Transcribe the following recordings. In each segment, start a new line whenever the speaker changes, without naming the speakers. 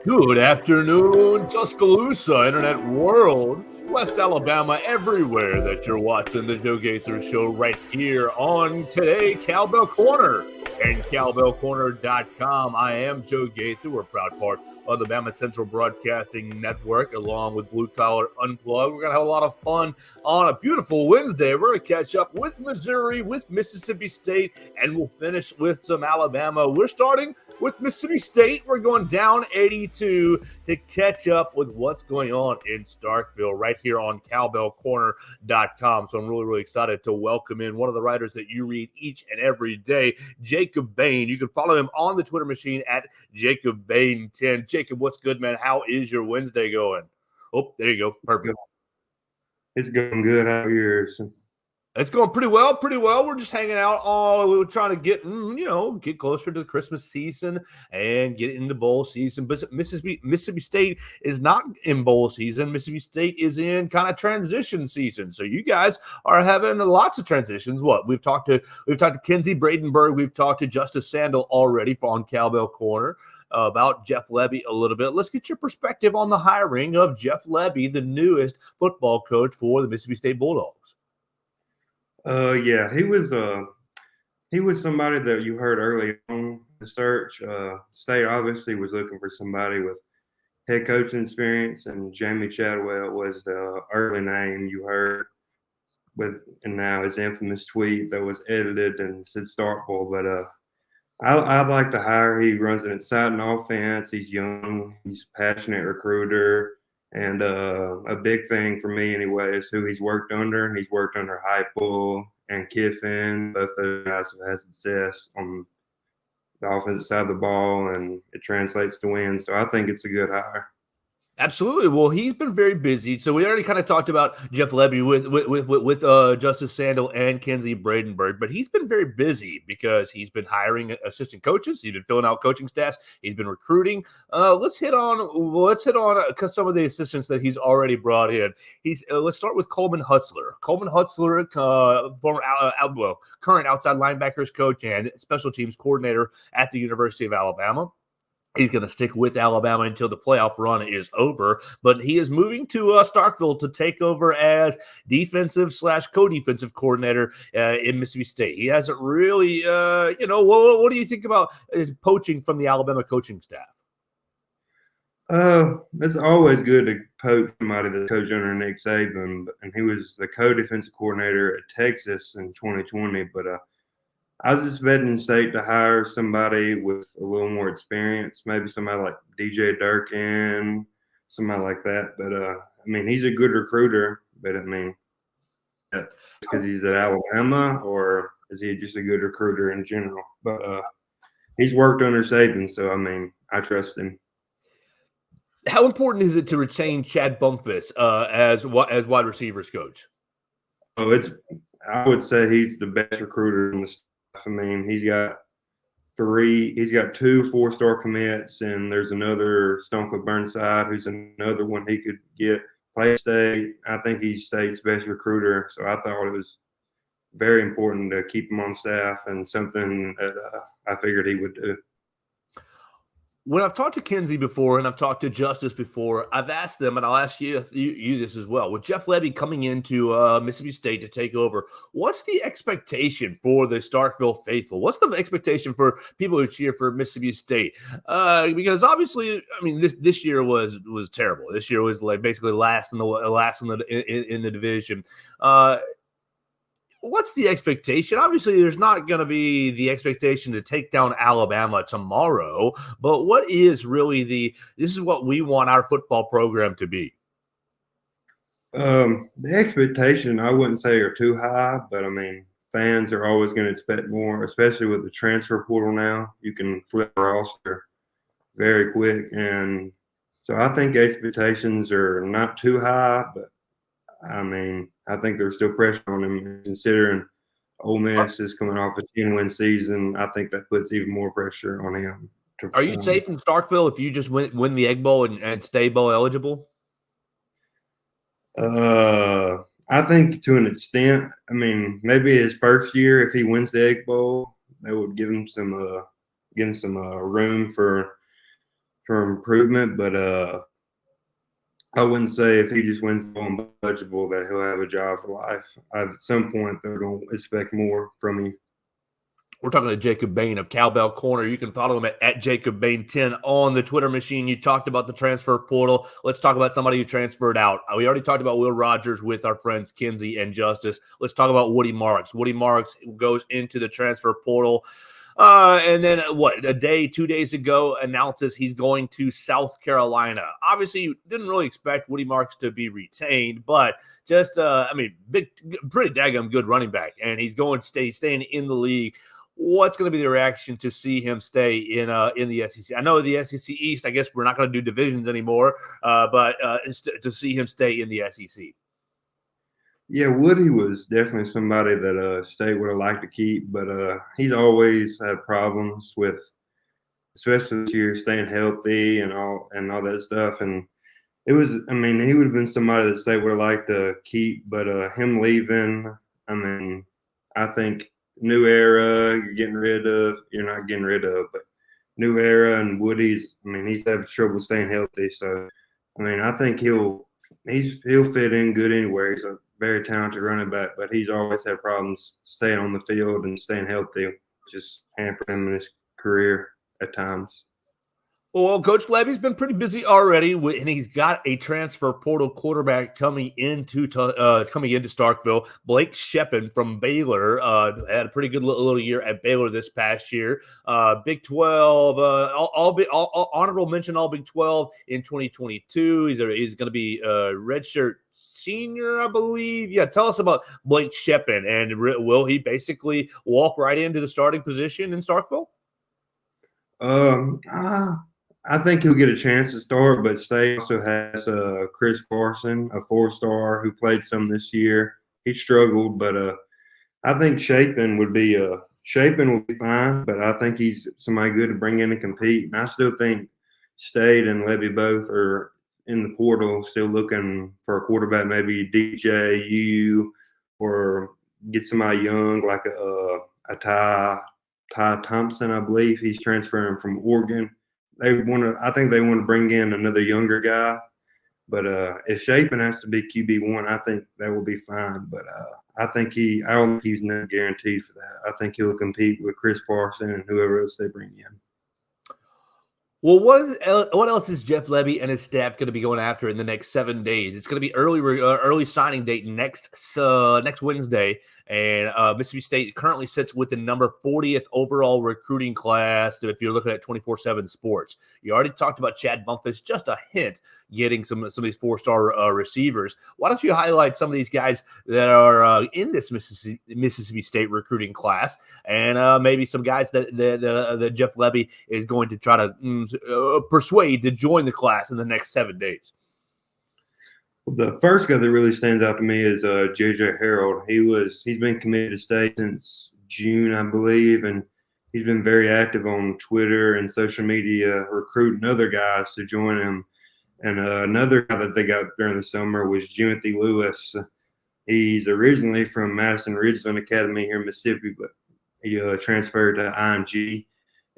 Good afternoon, Tuscaloosa, Internet World, West Alabama, everywhere that you're watching the Joe Gaither Show right here on today, Cowbell Corner and cowbellcorner.com. I am Joe Gaither. We're a proud part of the BamaCentral Broadcasting Network, along with Blue Collar Unplugged. We're going to have a lot of fun on a beautiful Wednesday. We're going to catch up with Missouri, with Mississippi State, and we'll finish with some Alabama. We're starting with Mississippi State. We're going down 82 to catch up with what's going on in Starkville right here on cowbellcorner.com. So I'm really, really excited to welcome in one of the writers that you read each and every day, Jacob Bain. You can follow him on the Twitter machine at JacobBain10. Jacob, what's good, man? How is your Wednesday going? Oh, there you go. Perfect.
It's going good. How are yours?
It's going pretty well. We're just hanging out. We're trying to get closer to the Christmas season and get into bowl season. But Mississippi State is not in bowl season. Mississippi State is in kind of transition season. So you guys are having lots of transitions. We've talked to Kenzie Bradenberg. We've talked to Justice Sandel already on Cowbell Corner about Jeff Lebby a little bit. Let's get your perspective on the hiring of Jeff Lebby, the newest football coach for the Mississippi State Bulldogs.
Yeah, he was somebody that you heard early on the search. State obviously was looking for somebody with head coaching experience, and Jamie Chadwell was the early name you heard and now his infamous tweet that was edited and said Starkville. But I like the hire. He runs an exciting offense. He's young. He's a passionate recruiter. And a big thing for me, anyway, is who he's worked under. He's worked under Heupel and Kiffin. Both those guys have had success on the offensive side of the ball, and it translates to wins. So I think it's a good hire.
Absolutely. Well, he's been very busy. So we already kind of talked about Jeff Lebby with Justice Sandel and Kenzie Bradenberg, but he's been very busy because he's been hiring assistant coaches. He's been filling out coaching staffs. He's been recruiting. Let's hit on some of the assistants that he's already brought in. Let's start with Coleman Hutzler. Coleman Hutzler, current outside linebackers coach and special teams coordinator at the University of Alabama. He's going to stick with Alabama until the playoff run is over, but he is moving to Starkville to take over as defensive/co-defensive coordinator in Mississippi State. He hasn't really, what do you think about his poaching from the Alabama coaching staff?
It's always good to poach somebody that's coached under Nick Saban, and he was the co-defensive coordinator at Texas in 2020, but I was expecting State to hire somebody with a little more experience, maybe somebody like DJ Durkin, somebody like that. But, he's a good recruiter. But, because he's at Alabama, or is he just a good recruiter in general? But he's worked under Saban, so, I trust him.
How important is it to retain Chad Bumphus as wide receivers coach?
I would say he's the best recruiter in the state. He's got 2 4-star commits, and there's another Stonecliff Burnside, who's another one he could get. Play State. I think he's State's best recruiter, so I thought it was very important to keep him on staff, and something that I figured he would do.
When I've talked to Kenzie before and I've talked to Justice before, I've asked them, and I'll ask you this as well. With Jeff Lebby coming into Mississippi State to take over, what's the expectation for the Starkville faithful? What's the expectation for people who cheer for Mississippi State? Because obviously, this year was terrible. This year was like basically last in the division. What's the expectation? Obviously, there's not going to be the expectation to take down Alabama tomorrow, but what is really this is what we want our football program to be?
The expectation, I wouldn't say are too high, but fans are always going to expect more, especially with the transfer portal now. You can flip a roster very quick, and so I think expectations are not too high, but I think there's still pressure on him, considering Ole Miss is coming off a 10-win season. I think that puts even more pressure on him.
Are you safe in Starkville if you just win the Egg Bowl and stay bowl eligible?
I think to an extent. Maybe his first year, if he wins the Egg Bowl, that would give him some room for for improvement, but I wouldn't say if he just wins the unbudgeable that he'll have a job for life. At some point, they're going to expect more from him.
We're talking to Jacob Bain of Cowbell Corner. You can follow him at Jacob Bain 10 on the Twitter machine. You talked about the transfer portal. Let's talk about somebody who transferred out. We already talked about Will Rogers with our friends Kinsey and Justice. Let's talk about Woody Marks. Woody Marks goes into the transfer portal. And then a day, 2 days ago, announces he's going to South Carolina. Obviously, didn't really expect Woody Marks to be retained, but just, pretty daggum good running back. And he's staying in the league. What's going to be the reaction to see him stay in the SEC? I know the SEC East, I guess we're not going to do divisions anymore, but to see him stay in the SEC.
Yeah, Woody was definitely somebody that State would have liked to keep, but he's always had problems with, especially this year, staying healthy and all that stuff. And he would have been somebody that State would have liked to keep, but him leaving, I think new era you're not getting rid of, but new era and Woody's, he's having trouble staying healthy. So, I think he'll fit in good anywhere. He's a very talented running back, but he's always had problems staying on the field and staying healthy, just hampered him in his career at times.
Well, Coach Levy's been pretty busy already, and he's got a transfer portal quarterback coming into Starkville. Blake Sheppin from Baylor had a pretty good little year at Baylor this past year. Big 12, all honorable mention, all Big 12 in 2022. He's going to be a redshirt senior, I believe. Yeah, tell us about Blake Sheppin, and will he basically walk right into the starting position in Starkville?
I think he'll get a chance to start, but State also has Chris Parson, a 4-star who played some this year. He struggled, but I think Shapen will be fine, but I think he's somebody good to bring in and compete. And I still think State and Levy both are in the portal, still looking for a quarterback, maybe DJ, or get somebody young like a Ty Thompson, I believe. He's transferring from Oregon. I think they want to bring in another younger guy, but if Shapen has to be QB1, I think that will be fine. But I don't think he's not guaranteed for that. I think he'll compete with Chris Parson and whoever else they bring in.
Well, what else is Jeff Levy and his staff going to be going after in the next 7 days? It's going to be early signing date next Wednesday, and Mississippi State currently sits with the number 40th overall recruiting class. If you're looking at 24/7 Sports, you already talked about Chad Bumpus, just a hint, getting some of these 4-star receivers. Why don't you highlight some of these guys that are in this Mississippi State recruiting class, and maybe some guys that Jeff Levy is going to try to persuade to join the class in the next 7 days?
The first guy that really stands out to me is J.J. Harold. He's been committed to State since June, I believe, and he's been very active on Twitter and social media, recruiting other guys to join him. And another guy that they got during the summer was Jimothy Lewis. He's originally from Madison Ridgeland Academy here in Mississippi, but he transferred to IMG.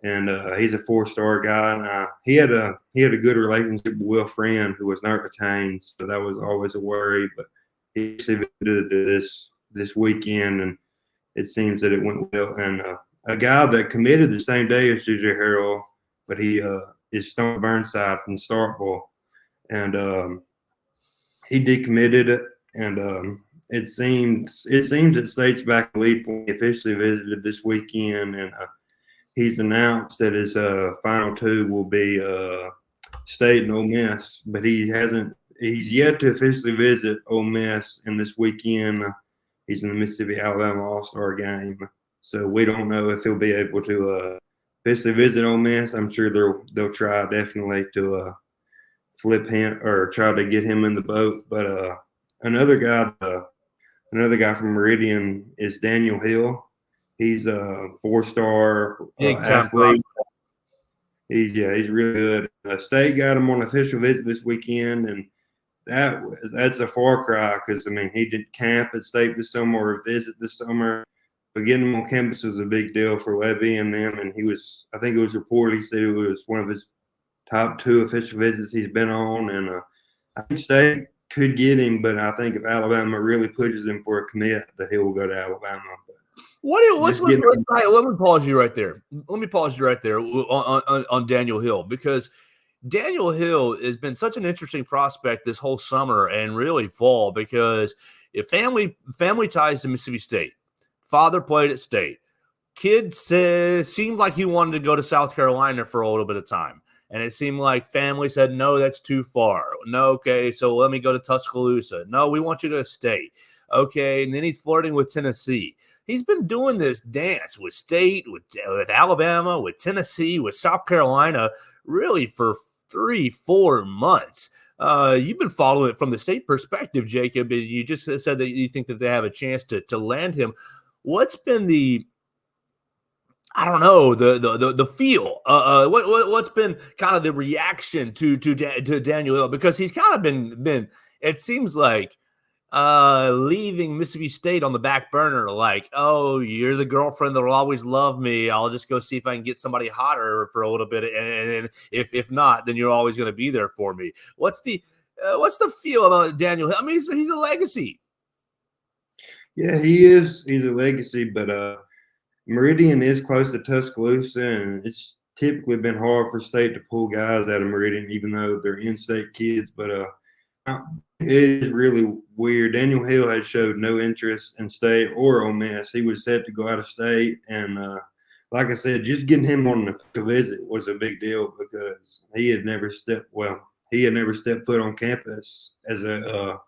And he's a 4-star guy. And, he had a good relationship with Will Friend, who was not retained, so that was always a worry. But he visited this weekend, and it seems that it went well. And a guy that committed the same day as J.J. Harrell, but he is Stone Burnside from Starkville, and he decommitted. And it seems that State's back in the lead when he officially visited this weekend, and he's announced that his final two will be State and Ole Miss, but he's yet to officially visit Ole Miss. And this weekend, he's in the Mississippi-Alabama All-Star game. So we don't know if he'll be able to officially visit Ole Miss. I'm sure they'll try definitely to flip him or try to get him in the boat. But another guy from Meridian is Daniel Hill. He's a 4-star athlete. He's really good. State got him on an official visit this weekend, and that's a far cry because he did camp at State this summer or visit this summer. But getting him on campus was a big deal for Levy and them. And I think it was reported, he said it was one of his top 2 official visits he's been on, and I think State could get him, but I think if Alabama really pushes him for a commit, that he will go to Alabama.
Let me pause you right there. Let me pause you right there on Daniel Hill, because Daniel Hill has been such an interesting prospect this whole summer and really fall, because if family ties to Mississippi State. Father played at State. Kid seemed like he wanted to go to South Carolina for a little bit of time. And it seemed like family said, no, that's too far. No, okay, so let me go to Tuscaloosa. No, we want you to State. Okay, and then he's flirting with Tennessee. He's been doing this dance with State, with Alabama, with Tennessee, with South Carolina, really for 3-4 months. You've been following it from the State perspective, Jacob. You just said that you think that they have a chance to land him. What's been the feel? What's been kind of the reaction to Daniel Hill? Because he's kind of been it seems like leaving Mississippi State on the back burner, like, oh, you're the girlfriend that will always love me. I'll just go see if I can get somebody hotter for a little bit, and if not, then you're always going to be there for me. What's the feel about Daniel Hill? I mean, he's a legacy.
Yeah, he is. He's a legacy, but Meridian is close to Tuscaloosa, and it's typically been hard for State to pull guys out of Meridian, even though they're in-state kids. But it is really weird. Daniel Hill had showed no interest in State or Ole Miss. He was set to go out of State, and like I said, just getting him on an official visit was a big deal, because he had never stepped foot on campus as a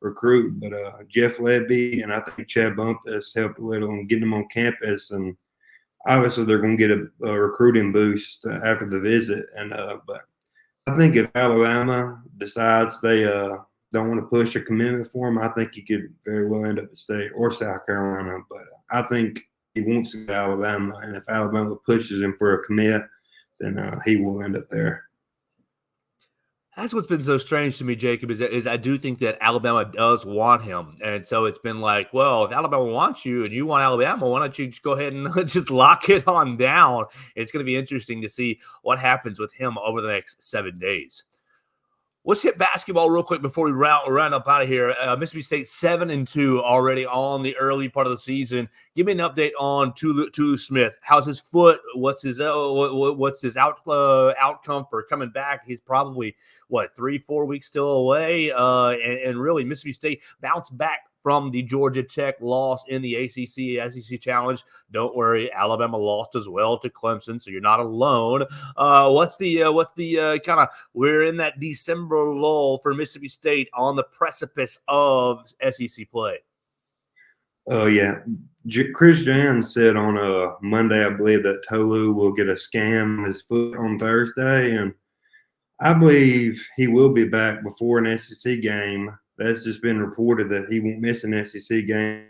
recruit. But Jeff Levy and I think Chad Bumpus helped a little in getting him on campus, and obviously they're going to get a recruiting boost after the visit. And but I think if Alabama decides they don't want to push a commitment for him, I think he could very well end up at State or South Carolina. But I think he wants to go to Alabama, and if Alabama pushes him for a commit, then he will end up there.
That's what's been so strange to me, Jacob, is I do think that Alabama does want him. And so it's been like, well, if Alabama wants you and you want Alabama, why don't you just go ahead and just lock it on down? It's going to be interesting to see what happens with him over the next 7 days. Let's hit basketball real quick before we round up out of here. Mississippi State 7-2 already on the early part of the season. Give me an update on Tulu Smith. How's his foot? What's his outcome for coming back? He's probably 3-4 weeks still away. And really, Mississippi State bounced back from the Georgia Tech loss in the SEC Challenge. Don't worry, Alabama lost as well to Clemson, so you're not alone. What's the kind of, we're in that December lull for Mississippi State on the precipice of SEC play?
Oh, yeah. Chris Jans said on Monday, I believe, that Tolu will get a scan on his foot on Thursday, and I believe he will be back before an SEC game. That's just been reported that he won't miss an SEC game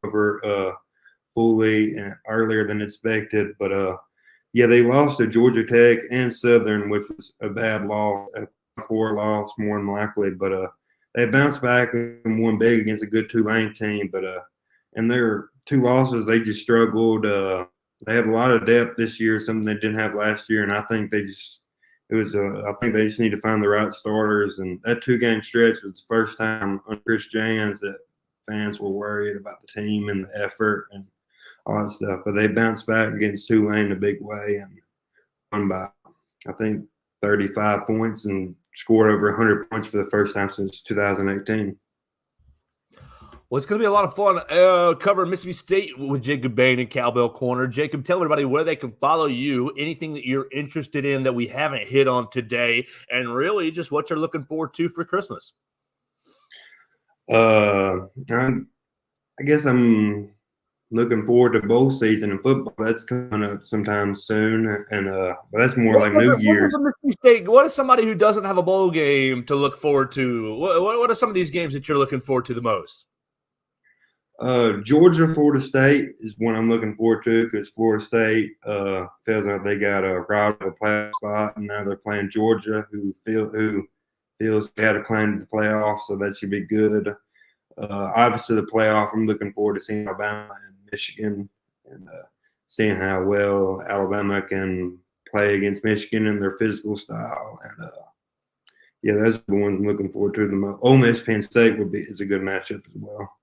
over fully and earlier than expected. But, yeah, they lost to Georgia Tech and Southern, which was a bad loss, a 4 loss more than likely. But they bounced back and won big against a good Tulane team. But in their 2 losses, they just struggled. They have a lot of depth this year, something they didn't have last year, and I think they just – I think they just need to find the right starters. And that 2-game stretch was the first time on Chris Jans that fans were worried about the team and the effort and all that stuff. But they bounced back against Tulane in a big way and won by, I think, 35 points and scored over 100 points for the first time since 2018.
Well, it's going to be a lot of fun covering Mississippi State with Jacob Bain and Cowbell Corner. Jacob, tell everybody where they can follow you, anything that you're interested in that we haven't hit on today, and really just what you're looking forward to for Christmas.
I guess I'm looking forward to bowl season in football. That's coming up sometime soon, and but that's more like New Year's.
What is somebody who doesn't have a bowl game to look forward to? What are some of these games that you're looking forward to the most?
Georgia, Florida State is one I'm looking forward to, because Florida State feels like they got a rival playoff spot, and now they're playing Georgia, who feels they had a claim to the playoffs, so that should be good. Obviously, the playoff, I'm looking forward to seeing Alabama and Michigan, and seeing how well Alabama can play against Michigan and their physical style. And yeah, that's the one I'm looking forward to the most. Ole Miss Penn State is a good matchup as well.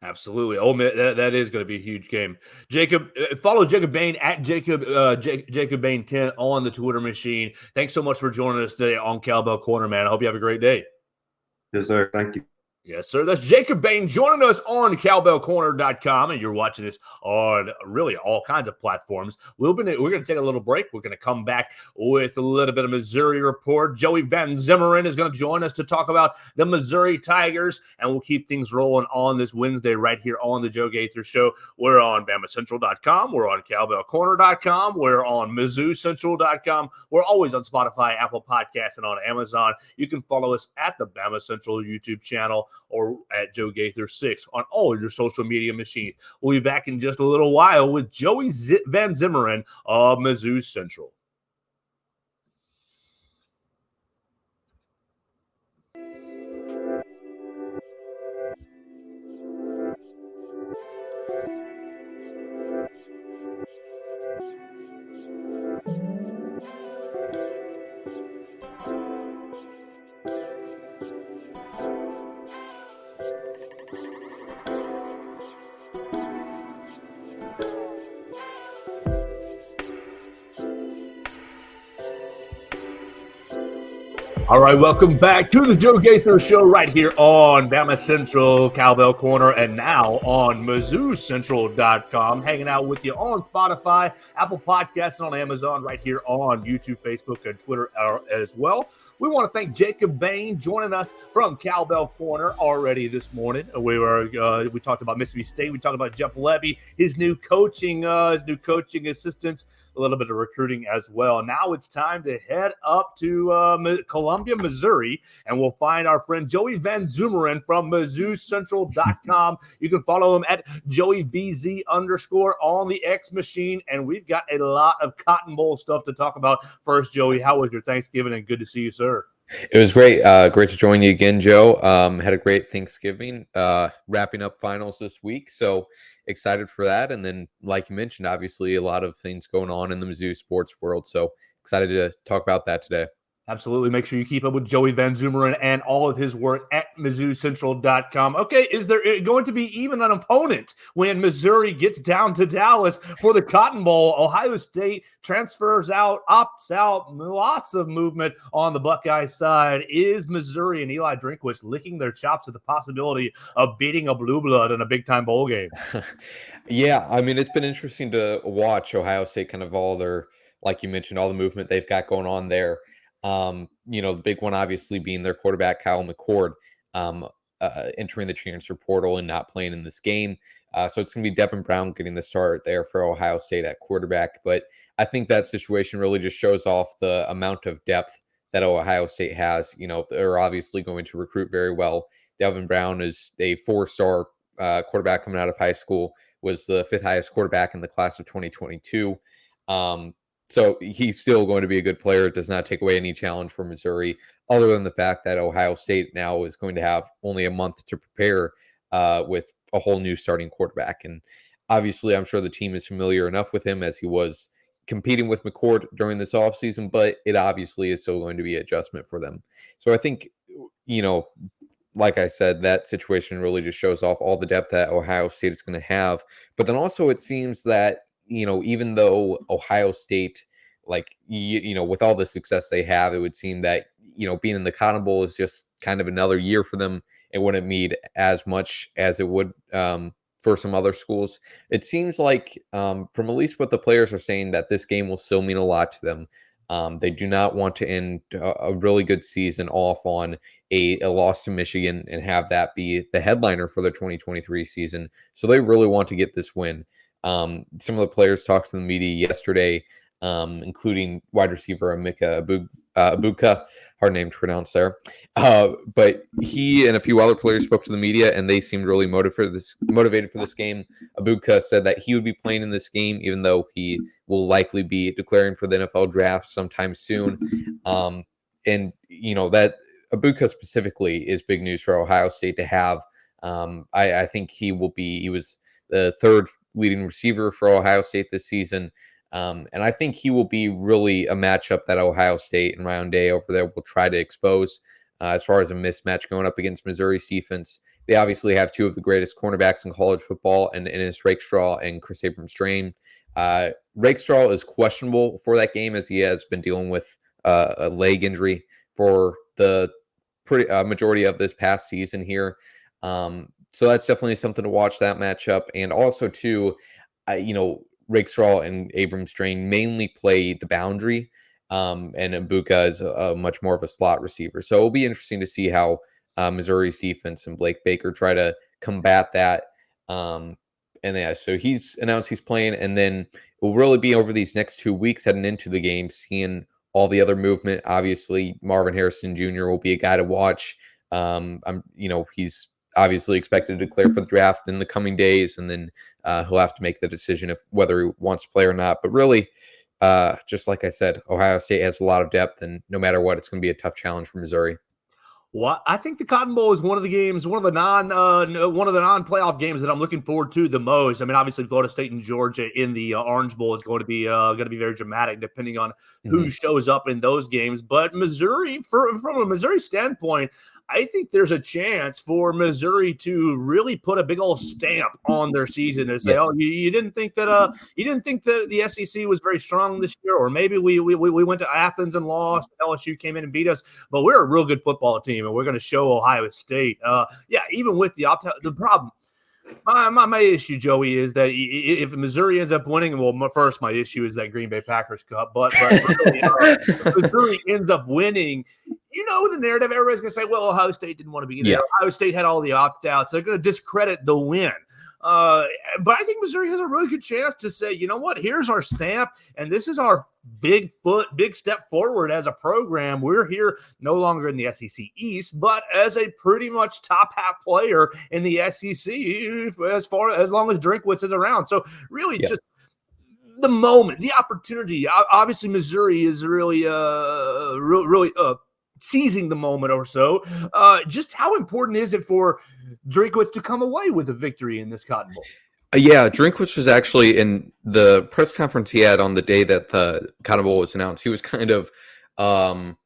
Absolutely. Oh, that is going to be a huge game. Jacob, follow Jacob Bain at Jacob Bain 10 on the Twitter machine. Thanks so much for joining us today on Cowbell Corner, man. I hope you have a great day.
Yes, sir. Thank you.
Yes, sir. That's Jacob Bain joining us on cowbellcorner.com, and you're watching us on really all kinds of platforms. We're going to take a little break. We're going to come back with a little bit of Missouri report. Joey Van Zumeren is going to join us to talk about the Missouri Tigers, and we'll keep things rolling on this Wednesday right here on the Joe Gaither Show. We're on BamaCentral.com. We're on cowbellcorner.com. We're on MizzouCentral.com. We're always on Spotify, Apple Podcasts, and on Amazon. You can follow us at the BamaCentral YouTube channel or at Joe Gaither 6 on all your social media machines. We'll be back in just a little while with Joey Van Zumeren of MizzouCentral. All right, welcome back to the Joe Gaither Show right here on BamaCentral, Cowbell Corner, and now on MizzouCentral.com. Hanging out with you on Spotify, Apple Podcasts, and on Amazon right here on YouTube, Facebook, and Twitter as well. We want to thank Jacob Bain joining us from Cowbell Corner already this morning. We talked about Mississippi State. We talked about Jeff Levy, his new coaching assistants, a little bit of recruiting as well. Now it's time to head up to Columbia, Missouri, and we'll find our friend Joey Van Zumeren from MizzouCentral.com. You can follow him at JoeyVZ_ on the X machine, and we've got a lot of Cotton Bowl stuff to talk about. First, Joey, how was your Thanksgiving? And good to see you, sir.
It was great. Great to join you again, Joe. Had a great Thanksgiving, wrapping up finals this week. So excited for that. And then, like you mentioned, obviously a lot of things going on in the Mizzou sports world. So excited to talk about that today.
Absolutely. Make sure you keep up with Joey Van Zumeren and all of his work at MizzouCentral.com. Okay, is there going to be even an opponent when Missouri gets down to Dallas for the Cotton Bowl? Ohio State transfers out, opts out, lots of movement on the Buckeye side. Is Missouri and Eli Drinkwitz licking their chops at the possibility of beating a blue blood in a big-time bowl game?
Yeah, I mean, it's been interesting to watch Ohio State kind of all their, like you mentioned, all the movement they've got going on there. The big one obviously being their quarterback, Kyle McCord, entering the transfer portal and not playing in this game. So it's going to be Devin Brown getting the start there for Ohio State at quarterback. But I think that situation really just shows off the amount of depth that Ohio State has. They're obviously going to recruit very well. Devin Brown is a 4-star quarterback coming out of high school, was the 5th highest quarterback in the class of 2022. So he's still going to be a good player. It does not take away any challenge for Missouri, other than the fact that Ohio State now is going to have only a month to prepare with a whole new starting quarterback. And obviously, I'm sure the team is familiar enough with him as he was competing with McCord during this offseason, but it obviously is still going to be an adjustment for them. So I think, like I said, that situation really just shows off all the depth that Ohio State is going to have. But then also it seems that, even though Ohio State, with all the success they have, it would seem that, being in the Cotton Bowl is just kind of another year for them. It wouldn't mean as much as it would for some other schools. It seems like, from at least what the players are saying, that this game will still mean a lot to them. They do not want to end a really good season off on a loss to Michigan and have that be the headliner for the 2023 season. So they really want to get this win. Some of the players talked to the media yesterday, including wide receiver Emeka Egbuka, hard name to pronounce there. But he and a few other players spoke to the media, and they seemed really motivated for this game. Egbuka said that he would be playing in this game, even though he will likely be declaring for the NFL draft sometime soon. And that Egbuka specifically is big news for Ohio State to have. I think he was the 3rd leading receiver for Ohio State this season. And I think he will be really a matchup that Ohio State and Ryan Day over there will try to expose as far as a mismatch going up against Missouri's defense. They obviously have two of the greatest cornerbacks in college football, and Ennis Rakestraw and Chris Abrams-Drain. Rakestraw is questionable for that game as he has been dealing with a leg injury for the majority of this past season here. So that's definitely something to watch, that matchup. And also, too, Rakestraw and Abrams-Drain mainly play the boundary, and Ibuka is much more of a slot receiver. So it'll be interesting to see how Missouri's defense and Blake Baker try to combat that. So he's announced he's playing, and then it will really be over these next 2 weeks heading into the game, seeing all the other movement. Obviously, Marvin Harrison Jr. will be a guy to watch. He's obviously expected to declare for the draft in the coming days, and then he'll have to make the decision of whether he wants to play or not. But really, just like I said, Ohio State has a lot of depth, and no matter what, it's going to be a tough challenge for Missouri.
Well, I think the Cotton Bowl is one of the games, one of the non-playoff games that I'm looking forward to the most. I mean, obviously, Florida State and Georgia in the Orange Bowl is going to be very dramatic, depending on who shows up in those games. But Missouri, from a Missouri standpoint, I think there's a chance for Missouri to really put a big old stamp on their season and say, "Oh, you didn't think that the SEC was very strong this year, or maybe we went to Athens and lost. LSU came in and beat us, but we're a real good football team, and we're going to show Ohio State." Even with the problem. My issue, Joey, is that if Missouri ends up winning, well, my issue is that Green Bay Packers Cup, but really, Missouri ends up winning. The narrative, everybody's going to say, well, Ohio State didn't want to be there. Yeah. Ohio State had all the opt-outs. They're going to discredit the win. But I think Missouri has a really good chance to say, you know what, here's our stamp, and this is our big step forward as a program. We're here no longer in the SEC East, but as a pretty much top half player in the SEC as long as Drinkwitz is around. So really just the moment, the opportunity. Obviously, Missouri is really seizing the moment or so. Just how important is it for Drinkwitz to come away with a victory in this Cotton Bowl?
Yeah, Drinkwitz was actually in the press conference he had on the day that the Cotton Bowl was announced. He was kind of playing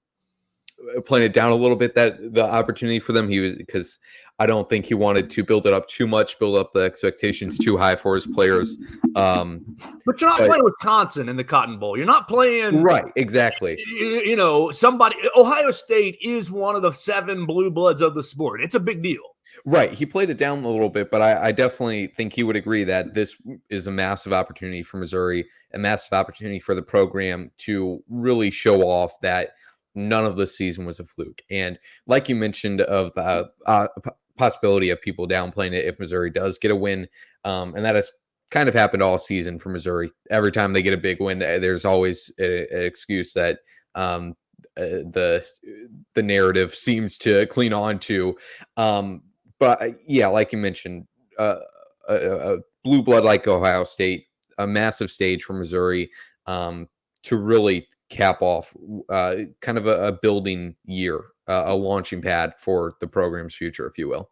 it down a little bit, that the opportunity for them. Because I don't think he wanted to build it up too much, build up the expectations too high for his players.
But you're not playing Wisconsin in the Cotton Bowl. You're not playing
right. Exactly.
Ohio State is one of the 7 blue bloods of the sport. It's a big deal.
Right. He played it down a little bit, but I definitely think he would agree that this is a massive opportunity for Missouri, a massive opportunity for the program to really show off that none of this season was a fluke. And like you mentioned, of the possibility of people downplaying it if Missouri does get a win, and that has kind of happened all season for Missouri. Every time they get a big win, there's always an excuse that the narrative seems to cling on to. But like you mentioned, a blue blood like Ohio State, a massive stage for Missouri to really cap off kind of a building year, a launching pad for the program's future, if you will.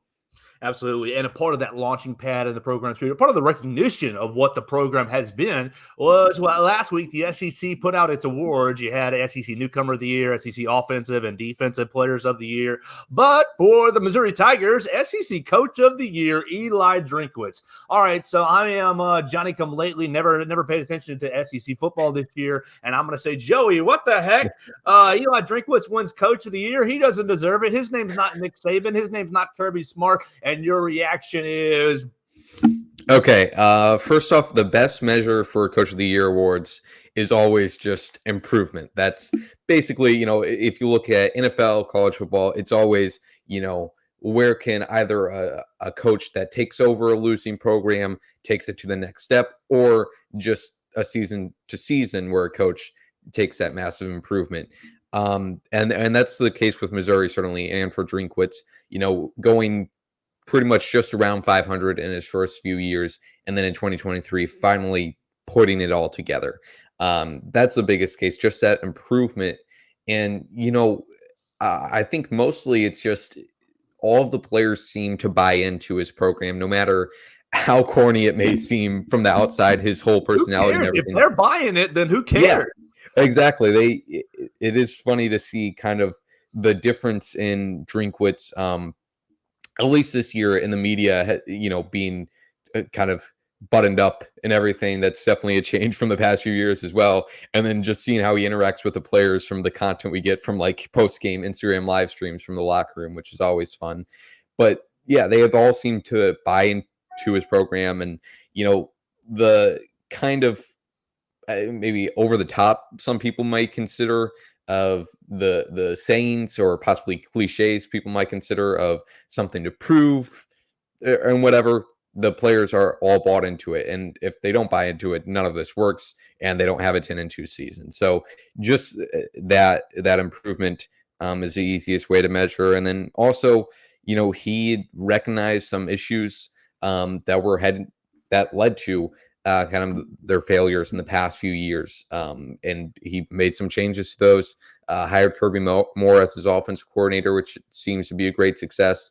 Absolutely. And a part of that launching pad in the program's future, part of the recognition of what the program has been was last week the SEC put out its awards. You had SEC Newcomer of the Year, SEC Offensive and Defensive Players of the Year. But for the Missouri Tigers, SEC Coach of the Year, Eli Drinkwitz. All right, so I am Johnny-come-lately, never paid attention to SEC football this year, and I'm going to say, Joey, what the heck? Eli Drinkwitz wins Coach of the Year. He doesn't deserve it. His name's not Nick Saban. His name's not Kirby Smart. And your reaction is?
Okay. First off, the best measure for Coach of the Year awards is always just improvement. That's basically, if you look at NFL, college football, it's always, where can either a coach that takes over a losing program, takes it to the next step, or just a season to season where a coach takes that massive improvement. And that's the case with Missouri, certainly, and for Drinkwitz, going pretty much just around 500 in his first few years, and then in 2023 finally putting it all together. That's the biggest case, just that improvement. And I think mostly it's just all of the players seem to buy into his program, no matter how corny it may seem from the outside, his whole personality and everything.
If they're buying it, then who cares?
Yeah, exactly. It is funny to see kind of the difference in Drinkwitz, at least this year in the media, being kind of buttoned up and everything. That's definitely a change from the past few years as well. And then just seeing how he interacts with the players from the content we get from like post-game Instagram live streams from the locker room, which is always fun. But yeah, they have all seemed to buy into his program, and the kind of maybe over the top some people might consider of the sayings or possibly cliches people might consider of something to prove and whatever. The players are all bought into it, and if they don't buy into it, none of this works, and they don't have a 10-2 season. So just that improvement is the easiest way to measure. And then also, he recognized some issues that led to kind of their failures in the past few years, and he made some changes to those. Hired Kirby Moore as his offensive coordinator, which seems to be a great success.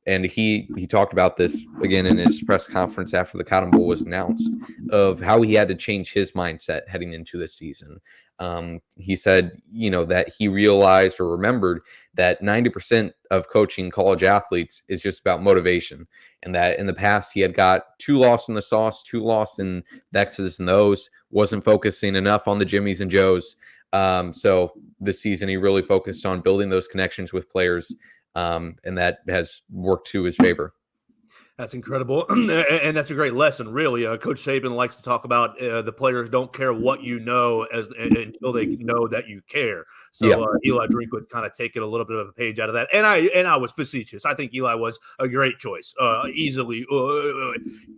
And he talked about this again in his press conference after the Cotton Bowl was announced, of how he had to change his mindset heading into this season. He said, that he realized or remembered that 90% of coaching college athletes is just about motivation, and that in the past he had got too lost in the sauce, too lost in the X's and O's, wasn't focusing enough on the Jimmies and Joes. So this season he really focused on building those connections with players. And that has worked to his favor.
That's incredible. And that's a great lesson, really. Coach Saban likes to talk about the players don't care what you know until they know that you care. So Eli Drinkwitz kind of taking a little bit of a page out of that. And I was facetious. I think Eli was a great choice. Easily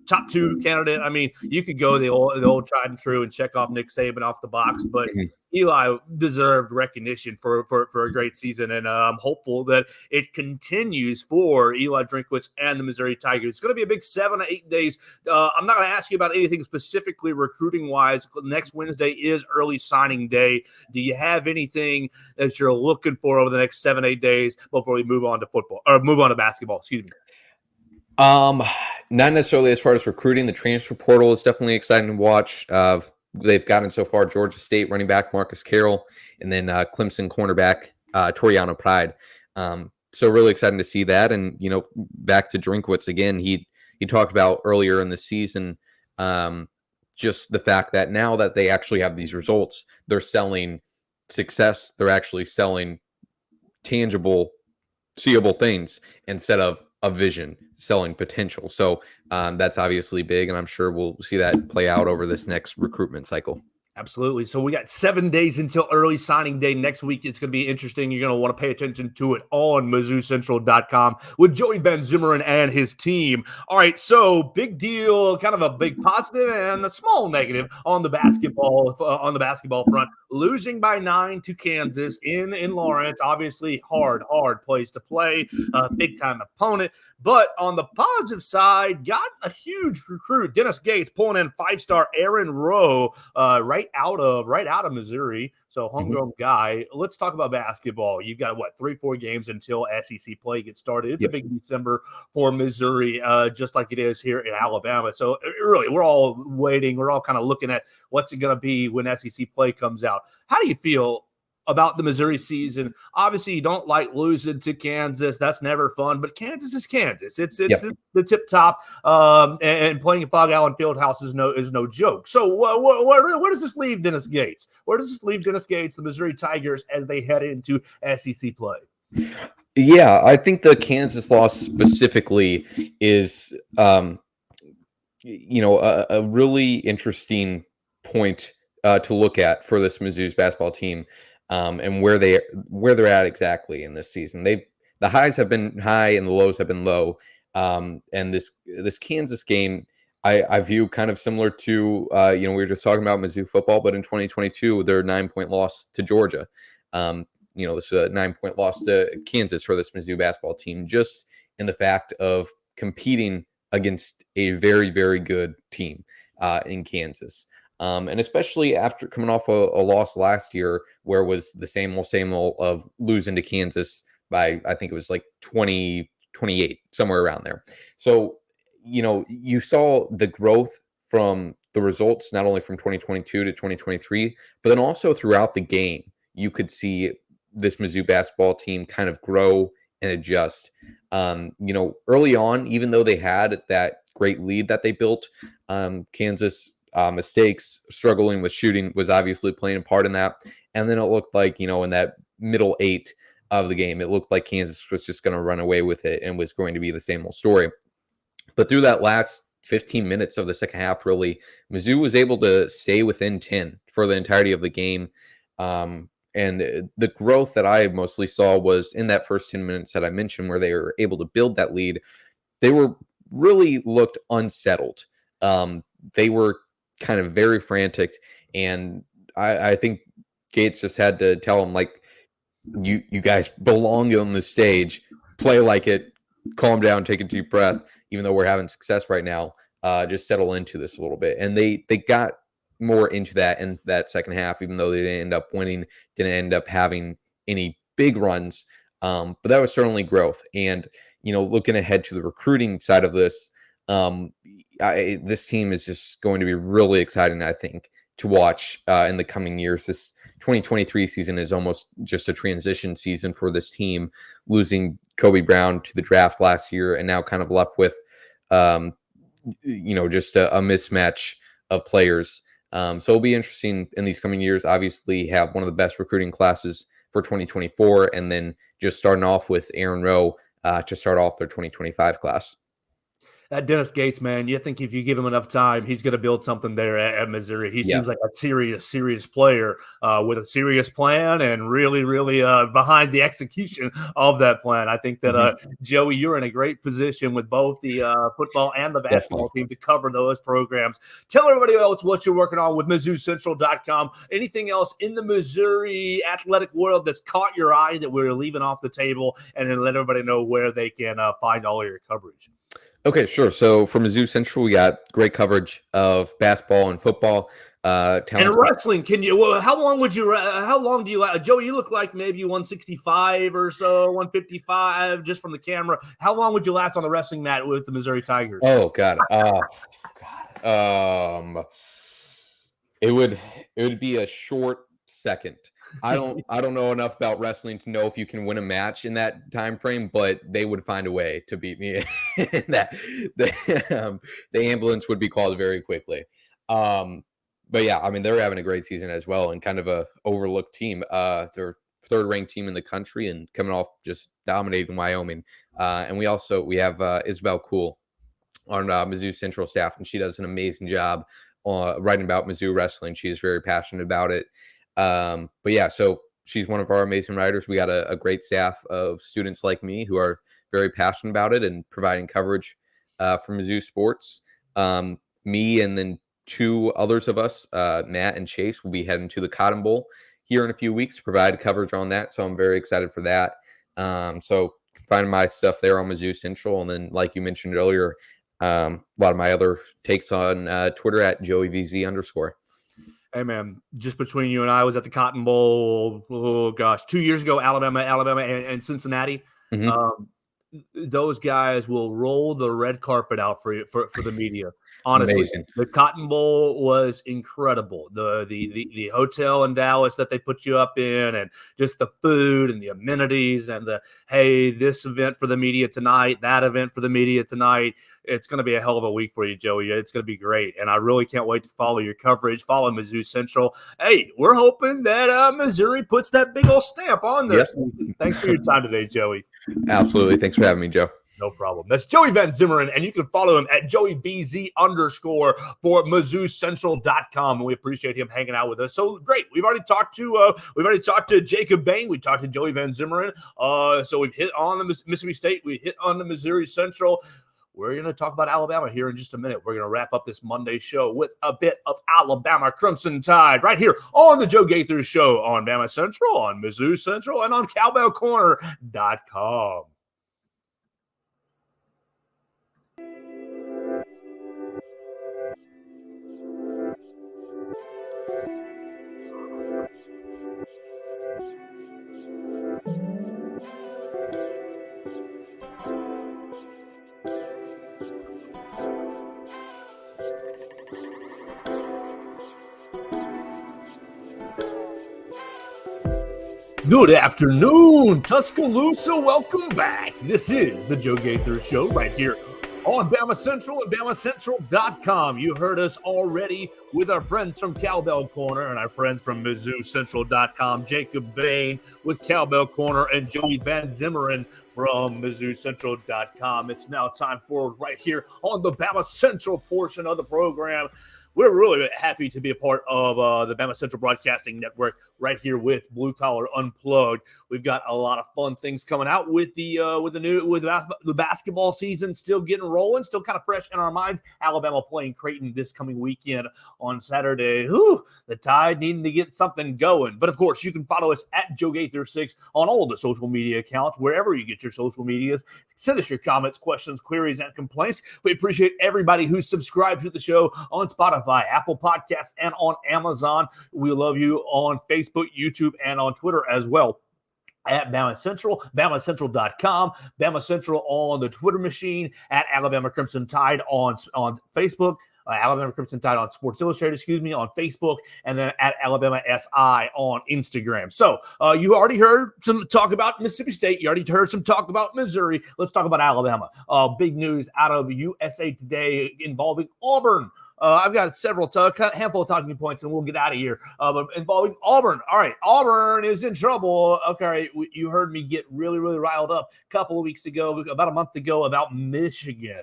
top 2 candidate. I mean, you could go the old tried and true and check off Nick Saban off the box, but Eli deserved recognition for a great season, and I'm hopeful that it continues for Eli Drinkwitz and the Missouri Tigers. It's going to be a big 7 to 8 days. I'm not going to ask you about anything specifically recruiting-wise. Next Wednesday is early signing day. Do you have anything that you're looking for over the next 7 8 days before we move on to football or move on to basketball? Excuse me.
Not necessarily as far as recruiting. The transfer portal is definitely exciting to watch. They've gotten so far Georgia State running back Marcus Carroll, and then Clemson cornerback Toriano Pride. So really exciting to see that. And back to Drinkwitz again, he talked about earlier in the season, just the fact that now that they actually have these results, they're selling success. They're actually selling tangible, seeable things instead of a vision, selling potential. So that's obviously big, and I'm sure we'll see that play out over this next recruitment cycle.
Absolutely. So we got 7 days until early signing day next week. It's going to be interesting. You're going to want to pay attention to it on MizzouCentral.com with Joey Van Zumeren and his team. All right, so big deal, kind of a big positive and a small negative on the basketball front. Losing by 9 to Kansas in Lawrence. Obviously, hard place to play. Big time opponent. But on the positive side, got a huge recruit. Dennis Gates pulling in 5-star Aaron Rowe right out of Missouri. So homegrown guy. Let's talk about basketball. You've got 3-4 games until SEC play gets started. It's a big December for Missouri, just like it is here in Alabama. So really, we're all waiting. We're all kind of looking at what's it going to be when SEC play comes out. How do you feel about the Missouri season? Obviously, you don't like losing to Kansas. That's never fun, but Kansas is Kansas. It's the tip top, and playing at Fog Allen Fieldhouse is no joke. So where does this leave Dennis Gates? Where does this leave Dennis Gates, the Missouri Tigers, as they head into SEC play?
Yeah, I think the Kansas loss specifically is, a really interesting point to look at for this Mizzou's basketball team. And where they're at exactly in this season. The highs have been high and the lows have been low. And this Kansas game, I view kind of similar to we were just talking about Mizzou football, but in 2022 their 9-point loss to Georgia. This 9-point loss to Kansas for this Mizzou basketball team, just in the fact of competing against a very, very good team in Kansas. And especially after coming off a loss last year, where it was the same old of losing to Kansas by, I think it was like 28, somewhere around there. So, you saw the growth from the results, not only from 2022 to 2023, but then also throughout the game. You could see this Mizzou basketball team kind of grow and adjust. Early on, even though they had that great lead that they built, Kansas mistakes, struggling with shooting was obviously playing a part in that. And then it looked like, in that middle 8 of the game, it looked like Kansas was just going to run away with it and was going to be the same old story. But through that last 15 minutes of the second half, really, Mizzou was able to stay within 10 for the entirety of the game. And the growth that I mostly saw was in that first 10 minutes that I mentioned, where they were able to build that lead. They were really looked unsettled. They were kind of very frantic. And I think Gates just had to tell them, like, you guys belong on the stage, play like it, calm down, take a deep breath. Even though we're having success right now, just settle into this a little bit. And they got more into that in that second half, even though they didn't end up winning, didn't end up having any big runs. But that was certainly growth. And, looking ahead to the recruiting side of this, this team is just going to be really exciting, I think, to watch in the coming years. This 2023 season is almost just a transition season for this team, losing Kobe Brown to the draft last year and now kind of left with, just a mismatch of players. So it'll be interesting in these coming years. Obviously, have one of the best recruiting classes for 2024, and then just starting off with Aaron Rowe to start off their 2025 class.
Dennis Gates, man, you think if you give him enough time, he's going to build something there at Missouri. He seems like a serious player with a serious plan and really behind the execution of that plan. I think that, Joey, you're in a great position with both the football and the basketball team to cover those programs. Tell everybody else what you're working on with MizzouCentral.com. Anything else in the Missouri athletic world that's caught your eye that we're leaving off the table, and then let everybody know where they can find all your coverage.
Okay, sure. So for MizzouCentral, we got great coverage of basketball and football.
And wrestling. Can you? Well, how long do you? Joey, you look like maybe 165 or so, 155, just from the camera. How long would you last on the wrestling mat with the Missouri Tigers?
Oh God. It would be a short second. I don't know enough about wrestling to know if you can win a match in that time frame, but they would find a way to beat me. That the ambulance would be called very quickly. But yeah, I mean, they're having a great season as well, and kind of a overlooked team. They're third ranked team in the country and coming off just dominating Wyoming. And we have Isabel Cool on MizzouCentral staff, and she does an amazing job writing about Mizzou wrestling. She is very passionate about it. But yeah, so she's one of our amazing writers. We got a great staff of students like me who are very passionate about it and providing coverage for Mizzou sports. Me and then two others of us, Matt and Chase, will be heading to the Cotton Bowl here in a few weeks to provide coverage on that. So I'm very excited for that. So find my stuff there on MizzouCentral. And then, like you mentioned earlier, a lot of my other takes on Twitter at JoeyVZ_.
Hey, man, just between you and I, was at the Cotton Bowl, 2 years ago, Alabama, and Cincinnati. Those guys will roll the red carpet out for the media. Honestly,
amazing.
The Cotton Bowl was incredible. The hotel in Dallas that they put you up in, and just the food and the amenities, and this event for the media tonight, that event for the media tonight. It's going to be a hell of a week for you, Joey. It's going to be great, and I really can't wait to follow your coverage. Follow MizzouCentral. Hey, we're hoping that Missouri puts that big old stamp on their season. Thanks for your time today, Joey.
Absolutely. Thanks for having me, Joe.
No problem. That's Joey Van Zumeren, and you can follow him at JoeyVZ_ for MizzouCentral.com. And we appreciate him hanging out with us. So great. We've already talked to Jacob Bain. We talked to Joey Van Zumeren. So we've hit on the Mississippi State. We hit on the Missouri Central. We're going to talk about Alabama here in just a minute. We're going to wrap up this Monday show with a bit of Alabama Crimson Tide right here on the Joe Gaither Show on BamaCentral, on MizzouCentral, and on CowbellCorner.com. Good afternoon, Tuscaloosa. Welcome back. This is the Joe Gaither Show right here on BamaCentral and BamaCentral.com. You heard us already with our friends from Cowbell Corner and our friends from MizzouCentral.com. Jacob Bain with Cowbell Corner and Joey Van Zumeren from MizzouCentral.com. It's now time for right here on the BamaCentral portion of the program. We're really happy to be a part of the BamaCentral Broadcasting Network right here with Blue Collar Unplugged. We've got a lot of fun things coming out with the basketball season still getting rolling, still kind of fresh in our minds. Alabama playing Creighton this coming weekend on Saturday. Whew, the Tide needing to get something going. But of course, you can follow us at Joe Gaither 6 on all the social media accounts, wherever you get your social medias. Send us your comments, questions, queries, and complaints. We appreciate everybody who's subscribed to the show on Spotify, Apple Podcasts, and on Amazon. We love you on Facebook, YouTube, and on Twitter as well. At BamaCentral, BamaCentral.com, BamaCentral on the Twitter machine, at Alabama Crimson Tide on Facebook, Alabama Crimson Tide on Sports Illustrated, on Facebook, and then at Alabama SI on Instagram. So you already heard some talk about Mississippi State. You already heard some talk about Missouri. Let's talk about Alabama. Big news out of USA Today involving Auburn. I've got handful of talking points, and we'll get out of here. But involving Auburn. All right, Auburn is in trouble. Okay, you heard me get really, really riled up a couple of weeks ago, about a month ago, about Michigan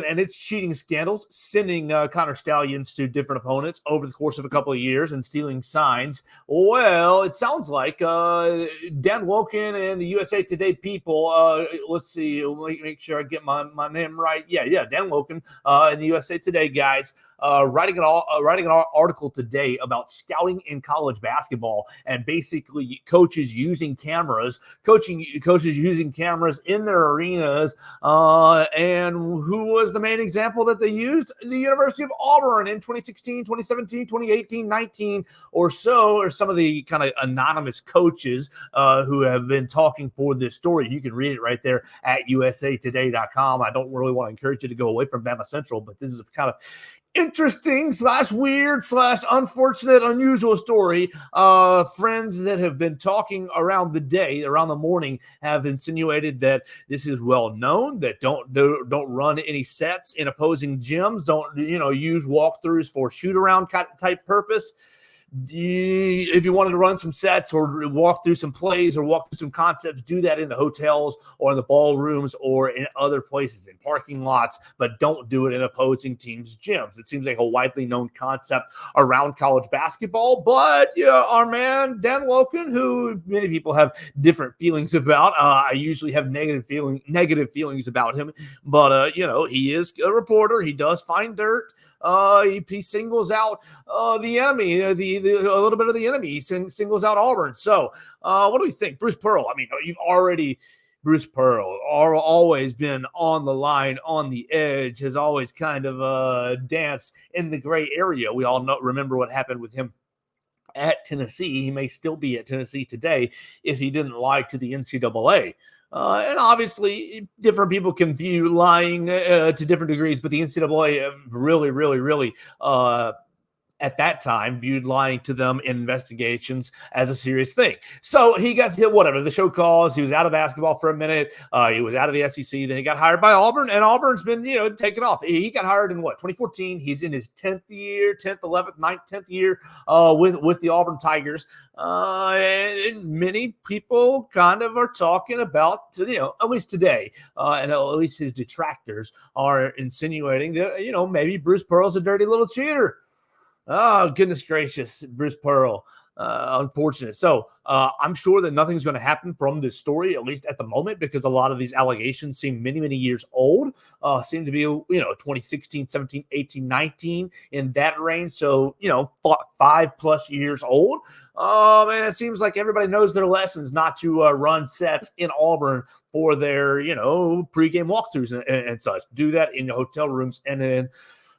and its cheating scandals, sending Connor Stallions to different opponents over the course of a couple of years and stealing signs. Well, it sounds like Dan Woken and the USA Today people, let's see, let me make sure I get my name right. Yeah, Dan Woken and the USA Today guys, writing an article today about scouting in college basketball and basically coaches using cameras in their arenas. And who was the main example that they used? The University of Auburn in 2016, 2017, 2018, 19 or so, or some of the kind of anonymous coaches who have been talking for this story. You can read it right there at usatoday.com. I don't really want to encourage you to go away from BamaCentral, but this is a kind of interesting / weird / unfortunate, unusual story. Friends that have been talking around the morning, have insinuated that this is well known, that don't run any sets in opposing gyms, don't use walkthroughs for shoot around type purpose. If you wanted to run some sets or walk through some plays or walk through some concepts, do that in the hotels or in the ballrooms or in other places, in parking lots, but don't do it in opposing teams' gyms. It seems like a widely known concept around college basketball, but our man Dan Woken, who many people have different feelings about, I usually have negative feelings about him, but he is a reporter. He does find dirt. He singles out the enemy, a little bit of the enemy. He singles out Auburn. So what do we think? Bruce Pearl, Bruce Pearl, always been on the line, on the edge, has always kind of danced in the gray area. We all remember what happened with him at Tennessee. He may still be at Tennessee today if he didn't lie to the NCAA. And obviously, different people can view lying to different degrees, but the NCAA really, at that time, viewed lying to them in investigations as a serious thing. So he got hit, whatever, the show calls. He was out of basketball for a minute. He was out of the SEC. Then he got hired by Auburn, and Auburn's been, taking off. He got hired in 2014. He's in his 10th year, 10th, 11th, 9th, 10th year with the Auburn Tigers. And many people kind of are talking about, at least today, and at least his detractors are insinuating that, maybe Bruce Pearl's a dirty little cheater. Oh, goodness gracious, Bruce Pearl. Unfortunate. So I'm sure that nothing's going to happen from this story, at least at the moment, because a lot of these allegations seem many, many years old, seem to be, 2016, 17, 18, 19 in that range. So, 5+ years old. And it seems like everybody knows their lessons not to run sets in Auburn for their, pregame walkthroughs and such. Do that in the hotel rooms and then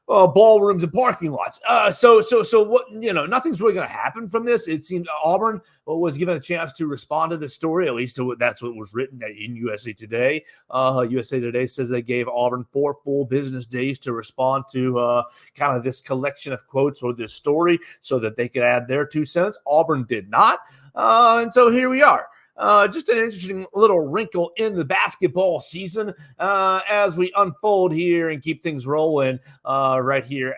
ballrooms and parking lots. So what, nothing's really going to happen from this. It seems Auburn was given a chance to respond to this story. At least that's what was written in USA Today. USA Today says they gave Auburn 4 full business days to respond to kind of this collection of quotes or this story so that they could add their 2 cents. Auburn did not. And so here we are. Just an interesting little wrinkle in the basketball season as we unfold here and keep things rolling right here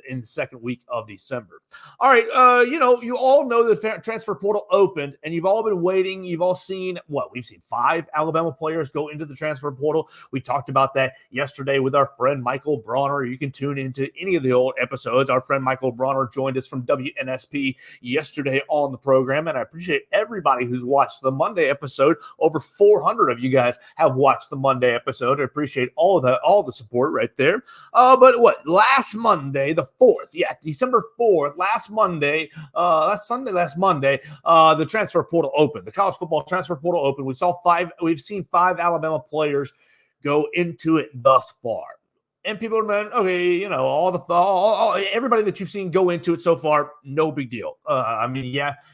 in the second week of December. All right, you all know the transfer portal opened, and you've all been waiting. You've all seen what? We've seen 5 Alabama players go into the transfer portal. We talked about that yesterday with our friend Michael Bronner. You can tune into any of the old episodes. Our friend Michael Bronner joined us from WNSP yesterday on the program, and I appreciate everybody who's watched the Monday episode. Over 400 of you guys have watched the Monday episode. I appreciate all the support right there. But what? Last Monday, the 4th, December 4th, last Monday, last Monday, the transfer portal opened. The college football transfer portal opened. We've seen 5 Alabama players go into it thus far. And people have been, okay, everybody that you've seen go into it so far, no big deal.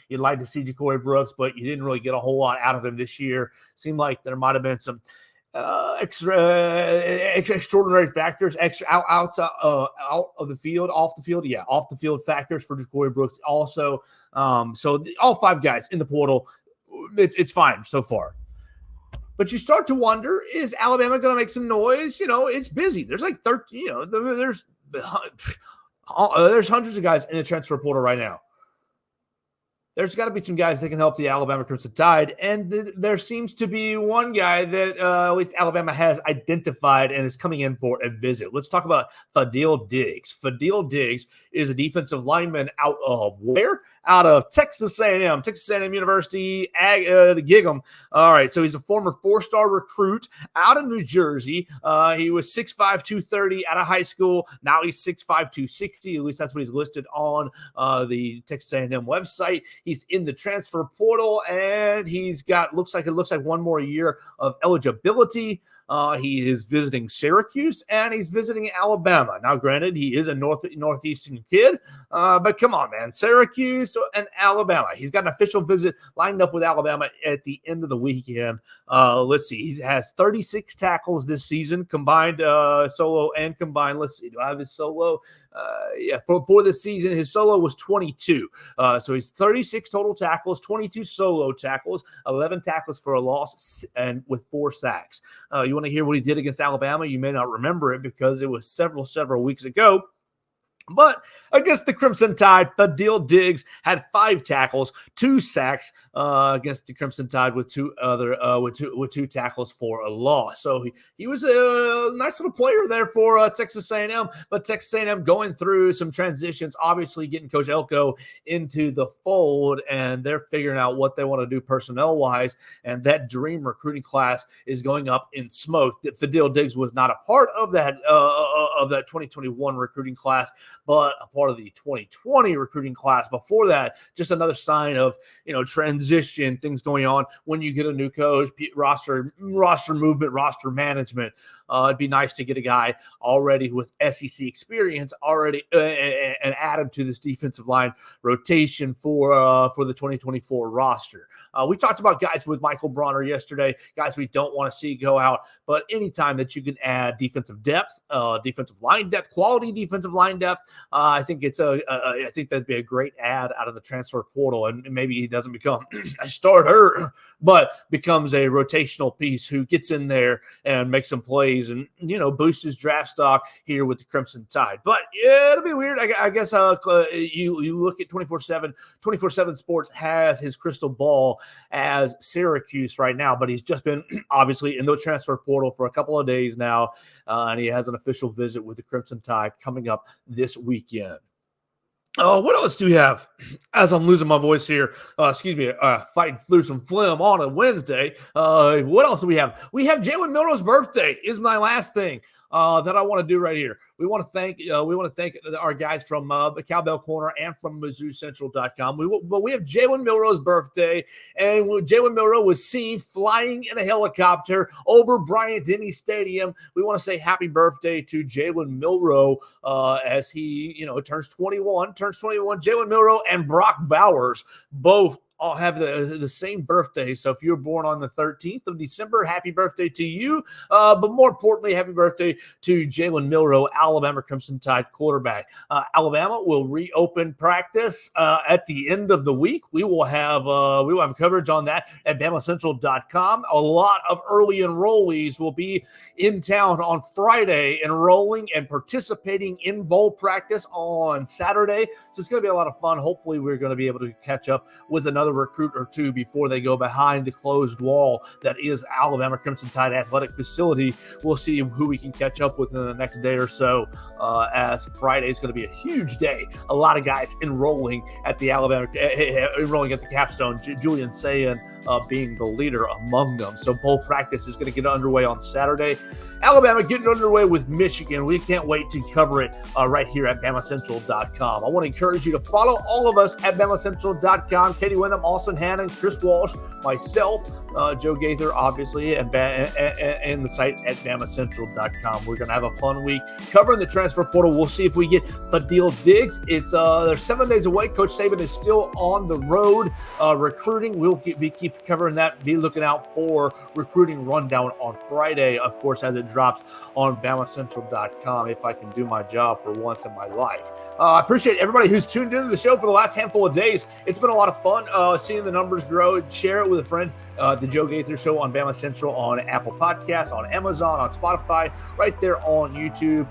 You'd like to see Ja'Cory Brooks, but you didn't really get a whole lot out of him this year. Seemed like there might have been some extraordinary factors, off the field factors for Ja'Cory Brooks also. All 5 guys in the portal, it's fine so far. But you start to wonder, is Alabama going to make some noise? It's busy. There's like 13, there's hundreds of guys in the transfer portal right now. There's got to be some guys that can help the Alabama Crimson Tide. And there seems to be one guy that at least Alabama has identified and is coming in for a visit. Let's talk about Fadil Diggs. Fadil Diggs is a defensive lineman out of where? Out of Texas A&M University, the Gig'em. All right, so he's a former 4-star recruit out of New Jersey. He was 6'5", 230 out of high school. Now he's 6'5", 260. At least that's what he's listed on the Texas A&M website. He's in the transfer portal, and looks like one more year of eligibility. He is visiting Syracuse, and he's visiting Alabama. Now, granted, he is a northeastern kid, but come on, man. Syracuse and Alabama. He's got an official visit lined up with Alabama at the end of the weekend. Let's see. He has 36 tackles this season, combined solo and combined. Let's see. Do I have his solo? For the season, his solo was 22. So he's 36 total tackles, 22 solo tackles, 11 tackles for a loss, and with 4 sacks. You want to hear what he did against Alabama? You may not remember it because it was several weeks ago. But against the Crimson Tide, Fadil Diggs had 5 tackles, 2 sacks against the Crimson Tide with 2 tackles for a loss. So he was a nice little player there for Texas A&M. But Texas A&M going through some transitions, obviously getting Coach Elko into the fold, and they're figuring out what they want to do personnel-wise. And that dream recruiting class is going up in smoke. That Fadil Diggs was not a part of that 2021 recruiting class, but a part of the 2020 recruiting class before that. Just another sign of, transition, things going on when you get a new coach, roster movement, roster management. It'd be nice to get a guy already with SEC experience already and add him to this defensive line rotation for the 2024 roster. We talked about guys with Michael Bronner yesterday, guys we don't want to see go out, but anytime that you can add defensive depth, defensive line depth, quality defensive line depth, I think I think that'd be a great add out of the transfer portal, and maybe he doesn't become a starter, but becomes a rotational piece who gets in there and makes some plays and, boosts his draft stock here with the Crimson Tide. But yeah, it'll be weird. I guess you look at 24/7. 24/7 Sports has his crystal ball as Syracuse right now, but he's just been obviously in the transfer portal for a couple of days now, and he has an official visit with the Crimson Tide coming up this weekend. What else do we have? As I'm losing my voice here, fighting through some phlegm on a Wednesday. What else do we have? We have Jalen Milroe's birthday is my last thing that I want to do right here. We want to thank our guys from the Cowbell Corner and from MizzouCentral.com. But we have Jalen Milroe's birthday, and Jalen Milroe was seen flying in a helicopter over Bryant-Denny Stadium. We want to say happy birthday to Jalen Milroe as he turns 21. Jalen Milroe and Brock Bowers both all have the same birthday. So if you were born on the 13th of December, happy birthday to you. But more importantly, happy birthday to Jalen Milroe, Alabama Crimson Tide quarterback. Alabama will reopen practice at the end of the week. We will have coverage on that at BamaCentral.com. A lot of early enrollees will be in town on Friday, enrolling and participating in bowl practice on Saturday. So it's going to be a lot of fun. Hopefully, we're going to be able to catch up with another recruit or two before they go behind the closed wall that is Alabama Crimson Tide Athletic Facility. We'll see who we can catch up with in the next day or so, as Friday is going to be a huge day. A lot of guys enrolling at the capstone. Julian Sayin being the leader among them. So bowl practice is going to get underway on Saturday. Alabama getting underway with Michigan. We can't wait to cover it right here at BamaCentral.com. I want to encourage you to follow all of us at BamaCentral.com. Katie Wyndham, Austin Hannon, Chris Walsh, myself, Joe Gaither, obviously, and the site at BamaCentral.com. We're going to have a fun week covering the transfer portal. We'll see if we get Fadil Diggs. They're 7 days away. Coach Saban is still on the road recruiting. We'll keep covering that. Be looking out for recruiting rundown on Friday, of course, as it drops on BamaCentral.com, if I can do my job for once in my life. I appreciate everybody who's tuned into the show for the last handful of days. It's been a lot of fun seeing the numbers grow. Share it with a friend. The Joe Gaither Show on Bama Central, on Apple Podcasts, on Amazon, on Spotify, right there on YouTube.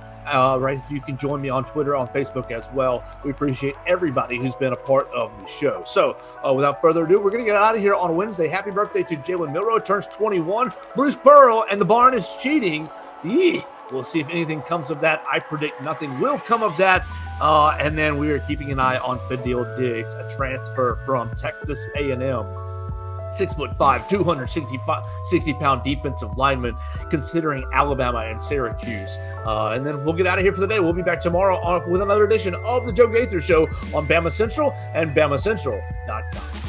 You can join me on Twitter, on Facebook as well. We appreciate everybody who's been a part of the show. So without further ado, we're going to get out of here on Wednesday. Happy birthday to Jalen Milroe, turns 21. Bruce Pearl and the barn is cheating. We'll see if anything comes of that. I predict nothing will come of that. And then we are keeping an eye on Fadil Diggs, a transfer from Texas A&M. 6'5", 260-pound defensive lineman, considering Alabama and Syracuse. And then we'll get out of here for the day. We'll be back tomorrow with another edition of the Joe Gaither Show on Bama Central and BamaCentral.com.